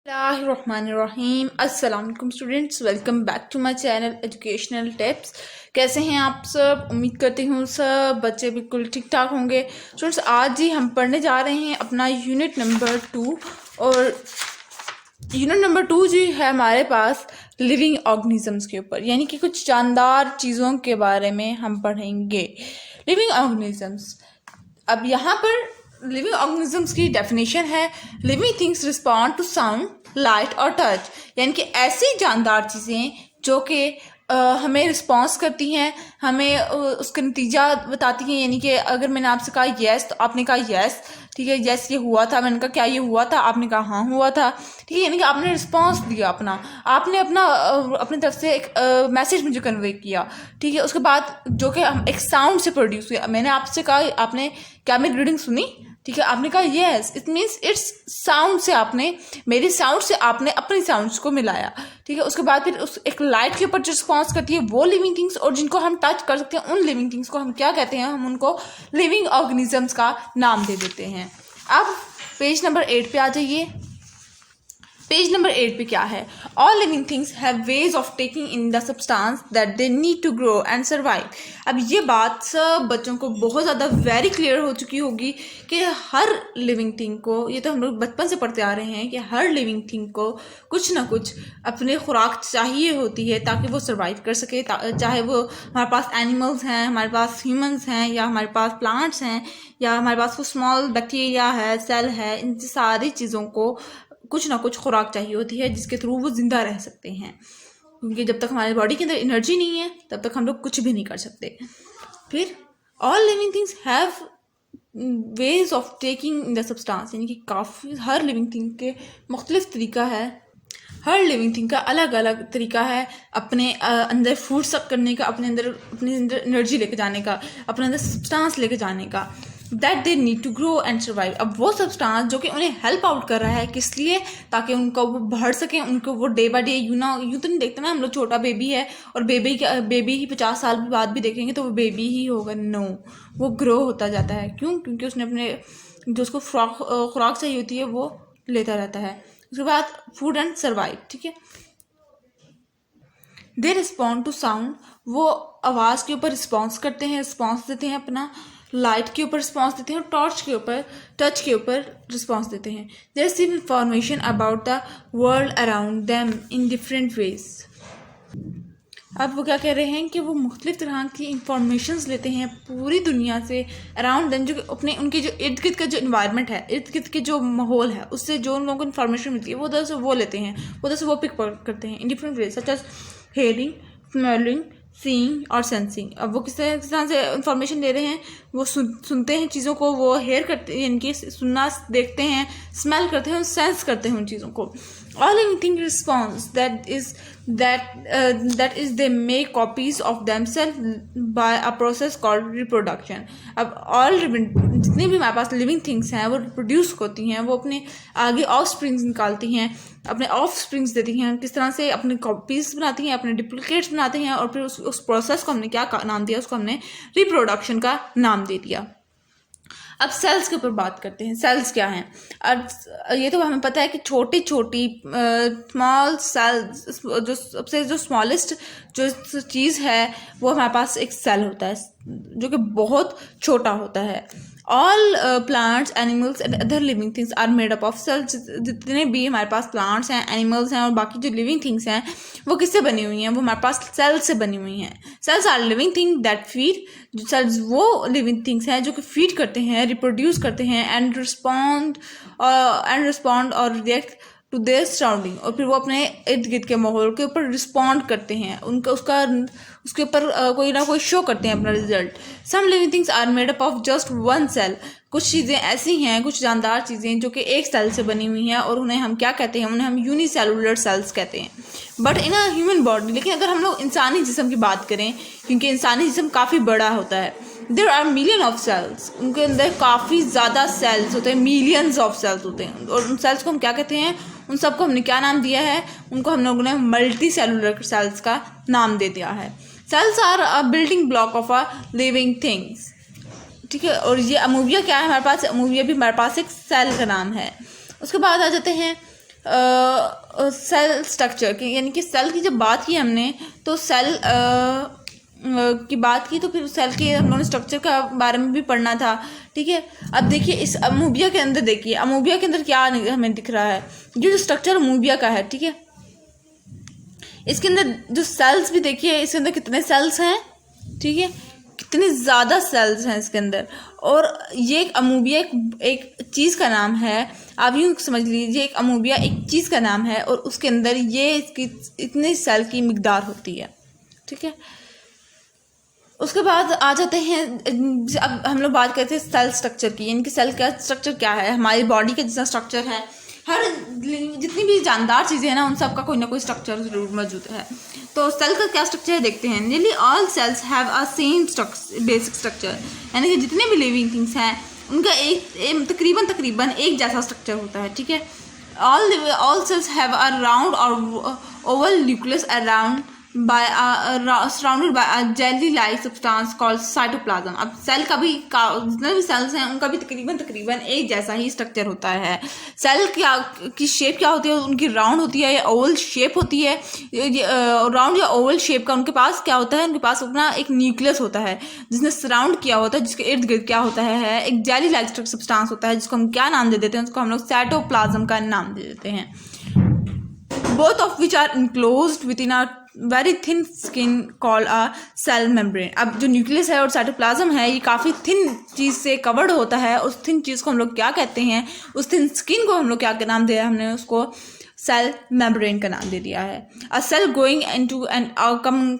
बिस्मिल्लाहिर्रहमानिर्रहीम। अस्सलाम वालेकुम students, welcome back to my channel educational tips. कैसे हैं आप सब? उम्मीद करती हूँ सब बच्चे बिल्कुल ठीक ठाक होंगे। स्टूडेंट्स, आज ही हम पढ़ने जा रहे हैं अपना यूनिट नंबर 2 और यूनिट नंबर 2 जी है हमारे पास लिविंग ऑर्गेनिजम्स के ऊपर, यानी कि कुछ जानदार चीज़ों के बारे में हम पढ़ेंगे। लिविंग ऑर्गेनिजम्स, अब यहाँ पर लिविंग ऑर्गेनिजम्स की डेफिनेशन है living things respond to sound, light और टच, यानी कि ऐसी जानदार चीज़ें जो कि हमें रिस्पॉन्स करती हैं, हमें उसका नतीजा बताती हैं। यानी कि अगर मैंने आपसे कहा येस तो आपने कहा येस, ठीक है, येस ये हुआ था। मैंने कहा क्या ये हुआ था, आपने कहा हाँ हुआ था, ठीक है। यानी कि आपने रिस्पॉन्स दिया अपना, आपने अपनी तरफ से एक मैसेज मुझे कन्वे किया, ठीक है। उसके बाद जो कि हम एक साउंड से प्रोड्यूस हुआ। मैंने आपसे कहा आपने क्या मेरी रीडिंग सुनी, ठीक है, आपने कहा yes, it means it's sound से आपने मेरी साउंड से आपने अपनी साउंड्स को मिलाया, ठीक है। उसके बाद फिर उस एक लाइट के ऊपर जो रिस्पॉन्स करती है वो लिविंग थिंग्स, और जिनको हम टच कर सकते हैं उन लिविंग थिंग्स को हम क्या कहते हैं, हम उनको लिविंग ऑर्गेनिजम्स का नाम दे देते हैं। अब पेज नंबर 8 पे आ जाइए। पेज नंबर 8 पे क्या है? All living things have ways of taking in the substance that they need to grow and survive. अब ये बात सब बच्चों को बहुत ज़्यादा वेरी क्लियर हो चुकी होगी कि हर लिविंग थिंग को, ये तो हम लोग बचपन से पढ़ते आ रहे हैं कि हर लिविंग थिंग को कुछ ना कुछ अपने खुराक चाहिए होती है ताकि वो सर्वाइव कर सके। चाहे वो हमारे पास एनिमल्स हैं, हमारे पास ह्यूमंस हैं, या हमारे पास प्लांट्स हैं, या हमारे पास वो स्मॉल बैक्टीरिया है, सेल है, इन सारी चीज़ों को कुछ ना कुछ खुराक चाहिए होती है जिसके थ्रू वो जिंदा रह सकते हैं, क्योंकि जब तक हमारी बॉडी के अंदर एनर्जी नहीं है तब तक हम लोग कुछ भी नहीं कर सकते। फिर all living things have ways of taking in the substance, यानी कि काफ़ी हर लिविंग थिंग के मुख्तलिफ तरीका है, हर लिविंग थिंग का अलग अलग तरीका है अपने अंदर फूड सक करने का, अपने अंदर एनर्जी लेके जाने का, अपने अंदर सब्सटेंस लेके जाने का, that they need to grow and survive. अब वो सब्सटेंस जो कि उन्हें हेल्प आउट कर रहा है, किस लिए? ताकि उनको वो बढ़ सकें, उनको वो डे बाय डे यूँ तो नहीं देखते ना हम लोग, छोटा बेबी है और बेबी ही 50 साल बाद भी देखेंगे तो वो बेबी ही होगा, नो, वो ग्रो होता जाता है। क्यों? क्योंकि उसने अपने जो उसको खुराक चाहिए होती है वो लेता रहता है। उसके बाद फूड एंड सर्वाइव, ठीक है। दे रिस्पॉन्ड टू साउंड, वो आवाज़ के ऊपर रिस्पॉन्स करते हैं, रिस्पॉन्स देते हैं अपना, लाइट के ऊपर रिस्पॉन्स देते हैं, और टच के ऊपर रिस्पॉन्स देते हैं। They receive information about the world around them in different veg. अब वो क्या कह रहे हैं कि वो मुख्तलिफ तरह की इंफॉर्मेशंस लेते हैं पूरी दुनिया से, अराउंड देम, जो अपने उनके जो इर्द गिर्द का जो इन्वायरमेंट है, इर्द गिर्द के जो माहौल है, उससे जो उन लोगों को इन्फॉर्मेशन मिलती है वो उधर से वो लेते हैं, उधर से वो पिक करते हैं in different ways, such as hearing, smelling, seeing और सेंसिंग। अब वो किस तरह से इंफॉर्मेशन दे रहे हैं, वो सुनते हैं चीज़ों को, वो हेयर करते हैं, इनकी सुनना, देखते हैं, स्मेल करते हैं, सेंस करते हैं उन चीज़ों को। All living thing response that is they make copies of themselves by a process called reproduction. अब ऑल जितनी भी हमारे पास लिविंग थिंग्स हैं वो रिप्रोड्यूस होती हैं, वो अपने आगे ऑफ स्प्रिंग्स निकालती हैं, अपने ऑफ स्प्रिंग्स देती हैं, किस तरह से अपने कॉपीज बनाती हैं, अपने डुप्लीकेट्स बनाती हैं, और फिर उस प्रोसेस को हमने क्या नाम दिया, उसको हमने रिप्रोडक्शन का नाम दे दिया। अब सेल्स के ऊपर बात करते हैं। सेल्स क्या हैं? अब ये तो हमें पता है कि छोटी छोटी स्मॉल सेल्स, जो सबसे जो स्मॉलेस्ट जो चीज़ है वो हमारे पास एक सेल होता है जो कि बहुत छोटा होता है। All plants, animals and other living things are made up of cells. जितने भी हमारे पास प्लांट्स हैं, एनिमल्स हैं और बाकी जो लिविंग थिंग्स हैं वो किससे बनी हुई हैं? वो हमारे पास सेल्स से बनी हुई हैं। Cells are living thing that feed, जो सेल्स वो लिविंग थिंग्स हैं जो कि फीड करते हैं, रिप्रोड्यूस करते हैं, एंड रिस्पॉन्ड और रिएक्ट टू देयर सराउंडिंग, और फिर वो अपने इर्द गिर्द के माहौल के ऊपर रिस्पॉन्ड करते हैं, उसके ऊपर कोई ना कोई शो करते हैं अपना result. Some living things are made up of just one cell. कुछ चीज़ें ऐसी हैं, कुछ जानदार चीज़ें जो कि एक सेल से बनी हुई हैं, और उन्हें हम क्या कहते हैं? उन्हें हम यूनिसेलुलर सेल्स कहते हैं। But in a human body, लेकिन अगर हम लोग इंसानी जिस्म की बात करें, क्योंकि इंसानी जिस्म काफ़ी बड़ा होता है, there are million of cells, उनके अंदर काफ़ी ज़्यादा सेल्स होते हैं, मिलियंस ऑफ सेल्स होते हैं, और उन सेल्स को हम क्या कहते हैं? उन सबको हमने क्या नाम दिया है? उनको हम लोगों ने मल्टी सेलुलर सेल्स का नाम दे दिया है। Cells are a building block of a living things, ठीक है। और ये अमूविया क्या है हमारे पास? अमूविया भी हमारे पास एक सेल का नाम है। उसके बाद आ जाते हैं सेल स्ट्रक्चर की, यानी कि सेल की जब बात की हमने तो सेल की बात की, तो फिर सेल के हम लोगों ने स्ट्रक्चर का बारे में भी पढ़ना था, ठीक है। अब देखिए इस अमूबिया के अंदर, देखिए अमूबिया के अंदर क्या हमें दिख रहा है, जो स्ट्रक्चर अमूबिया का है, ठीक है। इसके अंदर जो सेल्स भी देखिए, इसके अंदर कितने सेल्स हैं, ठीक है, कितने ज़्यादा सेल्स हैं इसके अंदर। और ये एक अमूबिया एक चीज़ का नाम है, आप यूँ समझ लीजिए एक अमूबिया एक चीज़ का नाम है, और उसके अंदर ये इसकी इतने सेल की मिकदार होती है, ठीक है। उसके बाद आ जाते हैं, अब हम लोग बात करते हैं सेल स्ट्रक्चर की, यानी कि सेल का स्ट्रक्चर क्या है। हमारी बॉडी का जितना स्ट्रक्चर है, हर जितनी भी जानदार चीज़ें हैं ना, उन सब का कोई ना कोई स्ट्रक्चर जरूर मौजूद है। तो सेल का क्या स्ट्रक्चर है देखते हैं। Nearly all cells have a same basic structure, यानी कि जितने भी लिविंग थिंग्स हैं उनका तकरीबन एक जैसा स्ट्रक्चर होता है, ठीक है। All cells have a round और oval nucleus around surrounded by a jelly-like substance called cytoplasm। अब सेल का भी जितने भी सेल्स हैं उनका भी तकरीबन एक जैसा ही स्ट्रक्चर होता है। सेल की शेप क्या होती है, उनकी राउंड होती है या ओवल शेप होती है। राउंड या ओवल शेप का उनके पास क्या होता है, उनके पास अपना एक न्यूक्लियस होता है जिसने सराउंड किया होता है, जिसके इर्द गिर्द क्या होता है, एक जेली लाइक सब्सटेंस होता है, जिसको हम क्या नाम दे देते हैं, उसको हम लोग साइटोप्लाज्म का नाम दे देते हैं। Both of which are enclosed within are very thin skin called a cell membrane. अब जो न्यूक्लियस है और साइटोप्लाज्म है, ये काफ़ी थिन चीज़ से कवर्ड होता है। उस थिन चीज़ को हम लोग क्या कहते हैं, उस थिन स्किन को हम लोग क्या नाम दिया, हमने उसको सेल मेम्ब्रेन का नाम दे दिया है। A cell going into and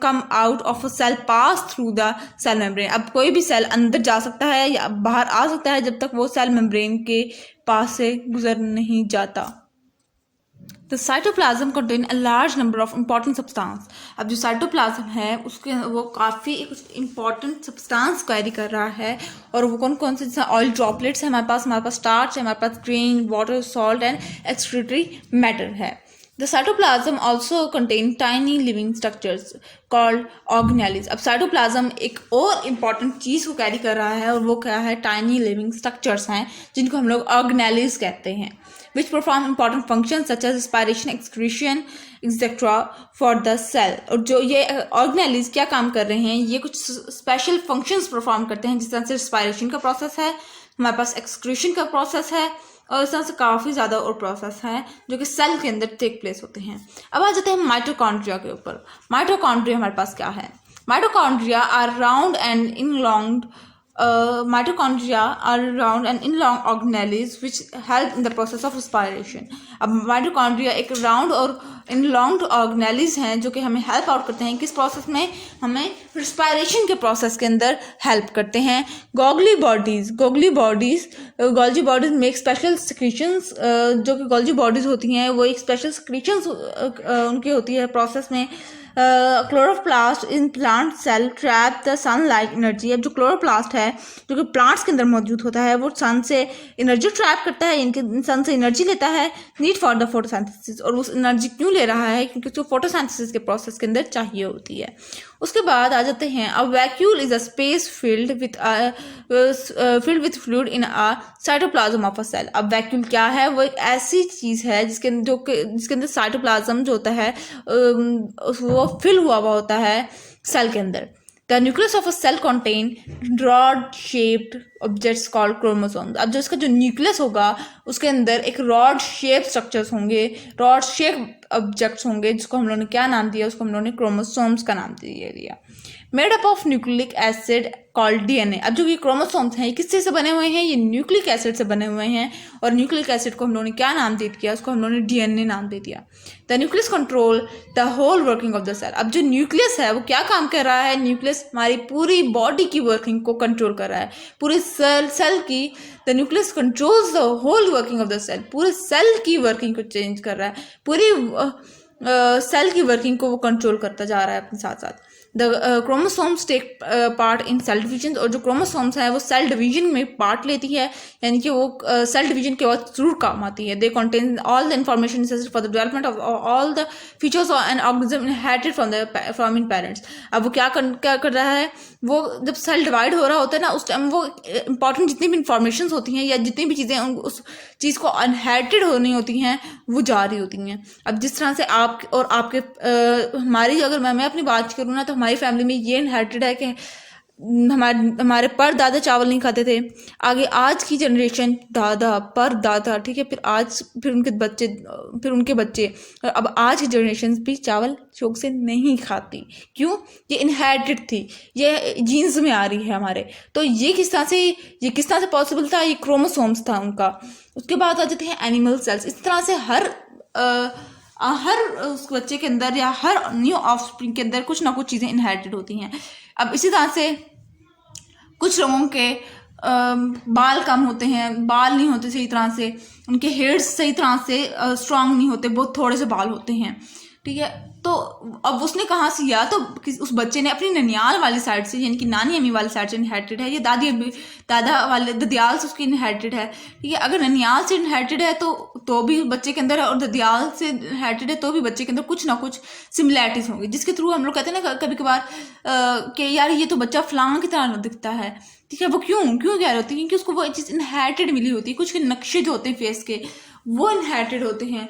come out of a cell pass through the cell membrane. अब कोई भी सेल अंदर जा सकता है या बाहर आ सकता है जब तक वो सेल मेम्ब्रेन के पास से गुजर नहीं जाता। The cytoplasm contain a large number of important substance। अब जो साइटोप्लाज्म है उसके वो काफ़ी एक इम्पॉर्टेंट सब्सटेंस कैरी कर रहा है, और वो कौन कौन से, जैसे ऑयल ड्रॉपलेट्स है हमारे पास स्टार्च है, हमारे पास grain, water, salt and excretory matter है। The cytoplasm also contain tiny living structures called organelles। अब साइटोप्लाज्म एक और इम्पॉर्टेंट चीज़ को कैरी कर रहा है, और वो क्या है, टाइनी लिविंग स्ट्रक्चर्स हैं जिनको हम लोग ऑर्गेनेल्स कहते हैं, which perform important functions such as respiration, excretion, etc. for the cell। और जो ये ऑर्गेनेल्स क्या काम कर रहे हैं, ये कुछ स्पेशल फंक्शंस परफॉर्म करते हैं, जिस तरह से रिस्पायरेशन का प्रोसेस है, हमारे पास एक्सक्रीशन का प्रोसेस है, और इस तरह से काफ़ी ज़्यादा और प्रोसेस हैं जो कि सेल के अंदर टेक प्लेस होते हैं। अब आ जाते हैं माइटोकॉन्ड्रिया के ऊपर। माइटोकॉन्ड्रिया हमारे पास क्या है, mitochondria are round and elongated mitochondria are round and in-long organelles which help in the process of respiration। अब mitochondria एक round और in-long organelles हैं जो कि हमें help out करते हैं किस process में, हमें respiration के process के अंदर help करते हैं। Golgi bodies make special secretions, जो कि Golgi bodies होती हैं वो एक special secretions उनकी होती है process में। Chloroplast in plant cell trap the sunlight energy. अब जो क्लोरोप्लास्ट है जो कि प्लांट्स के अंदर मौजूद होता है, वो सन से एनर्जी ट्रैप करता है, इनके सन से एनर्जी लेता है, नीड फॉर द फोटोसिंथेसिस। और उस एनर्जी क्यों ले रहा है, क्योंकि उसको फोटोसिंथेसिस के प्रोसेस के अंदर चाहिए होती है। उसके बाद आ जाते हैं, a vacuole is a space filled with fluid in a cytoplasm of a cell. अब वैक्यूल क्या है, वो एक ऐसी चीज़ है जिसके अंदर साइटोप्लाज्म जो होता है वो फिल हुआ होता है सेल के अंदर। The nucleus of a cell contain rod shaped objects called chromosomes. अब जो इसका जो न्यूक्लियस होगा उसके अंदर एक रॉड शेप स्ट्रक्चर्स होंगे, रॉड शेप ऑब्जेक्ट्स होंगे, जिसको हम लोगों ने क्या नाम दिया, उसको हम लोगों ने क्रोमोसोम्स का नाम दिया। Made up of nucleic acid called DNA. अब जो ये क्रोमोसोम्स हैं ये किससे से बने हुए हैं, ये न्यूक्लिक एसिड से बने हुए हैं, और न्यूक्लिक एसिड को हम लोगों ने क्या नाम दे दिया, उसको हम लोगों ने डीएनए नाम दे दिया। The nucleus control the whole working of the cell. अब जो न्यूक्लियस है वो क्या काम कर रहा है, न्यूक्लियस हमारी पूरी बॉडी की वर्किंग को कंट्रोल कर रहा है, पूरे सेल की। The nucleus controls the whole working of the cell, पूरे सेल की वर्किंग को चेंज कर रहा है, पूरी सेल की वर्किंग को वो कंट्रोल करता जा रहा है अपने साथ साथ। The chromosomes take part in cell division, और जो क्रोमोसोम्स है वो सेल डिवीजन में पार्ट लेती है, यानी कि वो सेल डिवीजन के बाद जरूर काम आती है। They contain all the information necessary for the development of all the features of an organism inherited from in parents. अब वो क्या कर रहा है, वो जब सेल डिवाइड हो रहा होता है ना, उस टाइम वो इंपॉर्टेंट जितनी भी इंफॉर्मेशन होती हैं या जितनी भी चीज़ें उस चीज़ को अनहेरिटेड होनी होती हैं वो जा रही होती हैं। अब जिस तरह से आप और आपके हमारी, अगर मैं अपनी बात करूँ ना, तो हमारी फैमिली में ये इनहेरिटेड है कि हमारे परदादा चावल नहीं खाते थे, आगे आज की जनरेशन दादा परदादा, ठीक है, फिर उनके बच्चे और अब आज की जनरेशन भी चावल शौक से नहीं खाती। क्यों? ये इनहेरिटेड थी, ये जीन्स में आ रही है हमारे। तो ये किस तरह से पॉसिबल था? ये क्रोमोसोम्स था उनका। उसके बाद आ जाते हैं एनिमल सेल्स। इस तरह से हर उस बच्चे के अंदर या हर न्यू ऑफस्प्रिंग के अंदर कुछ ना कुछ चीज़ें इनहेरिटेड होती हैं। अब इसी तरह से कुछ लोगों के बाल कम होते हैं, बाल नहीं होते सही तरह से, उनके हेयर्स सही तरह से स्ट्रांग नहीं होते, बहुत थोड़े से बाल होते हैं, ठीक है। तो अब उसने कहाँ से लिया? तो उस बच्चे ने अपनी ननियाल वाली साइड से, यानी कि नानी अम्मी वाली साइड से इनहेरिटेड है, ये दादा वाले ददियाल से उसकी इनहेरिटेड है, ठीक है। अगर ननियाल से इनहेरिटेड है तो भी बच्चे के अंदर है, और ददियाल से इनहेरिटेड है तो भी बच्चे के अंदर कुछ ना कुछ सिमिलैरिटीज होंगी, जिसके थ्रू हम लोग कहते हैं ना कभी कभार कि यार ये तो बच्चा फलां की तरह दिखता है, ठीक है। वो क्यों कह रहे होते हैं? क्योंकि उसको वो चीज़ इनहेरिटेड मिली होती है, कुछ के नक्शे जो होते हैं फेस के वो इनहेरिटेड होते हैं।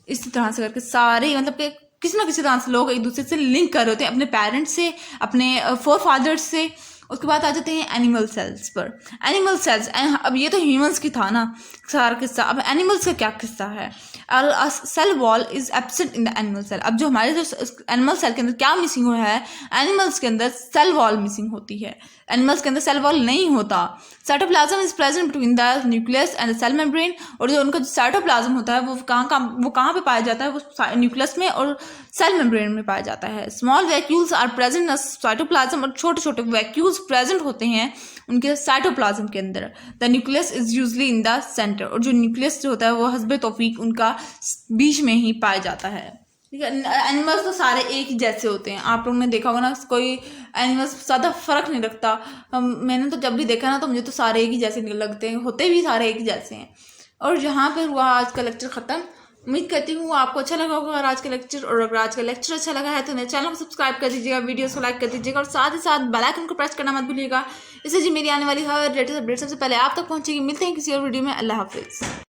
इसी तरह से करके सारे, मतलब कि किसी ना किसी तरह से लोग एक दूसरे से लिंक कर रहे होते हैं, अपने पेरेंट्स से, अपने फोर फादर्स से। उसके बाद आ जाते हैं एनिमल सेल्स पर। एनिमल सेल्स, अब ये तो ह्यूमंस की था ना सारा किस्सा, अब एनिमल्स का क्या किस्सा है? Cell wall is absent in the animal cell. अब जो हमारे एनिमल सेल के अंदर क्या मिसिंग हुआ है, एनिमल्स के अंदर सेल वॉल मिसिंग होती है। एनिमल्स के अंदर सेल वॉल नहीं होता। Cytoplasm is present between the nucleus and the cell membrane, और जो उनका साइटोप्लाज्म होता है वो कहाँ पे पाया जाता है? वो न्यूक्लियस में और सेल मेम्ब्रेन में पाया जाता है। Small vacuoles are present in cytoplasm, और छोटे छोटे वैक्यूल्स प्रेजेंट होते हैं उनके साइटोप्लाज्म के अंदर। The nucleus is usually in the centre, और जो न्यूक्लियस जो होता है वो हस्बे तौफीक उनका बीच में ही पाया जाता है, ठीक है। एनिमल्स तो सारे एक ही जैसे होते हैं, आप लोगों ने देखा होगा ना, कोई एनिमल्स ज़्यादा फर्क नहीं रखता। मैंने तो जब भी देखा ना, तो मुझे तो सारे एक ही जैसे लगते हैं, होते भी सारे एक ही जैसे हैं। और यहाँ पर हुआ आज का लेक्चर ख़त्म। उम्मीद करती हूँ आपको अच्छा लगा होगा आज का लेक्चर, और अगर आज का लेक्चर अच्छा लगा है तो मेरे चैनल को सब्सक्राइब कर दीजिएगा, वीडियोस को लाइक कर दीजिएगा, और साथ ही साथ बेल आइकन को प्रेस करना मत भूलिएगा। इससे जी मेरी आने वाली हर लेटेस्ट अपडेट सबसे पहले आप तक पहुँचेगी। मिलते हैं किसी और वीडियो में। अल्लाह हाफिज़।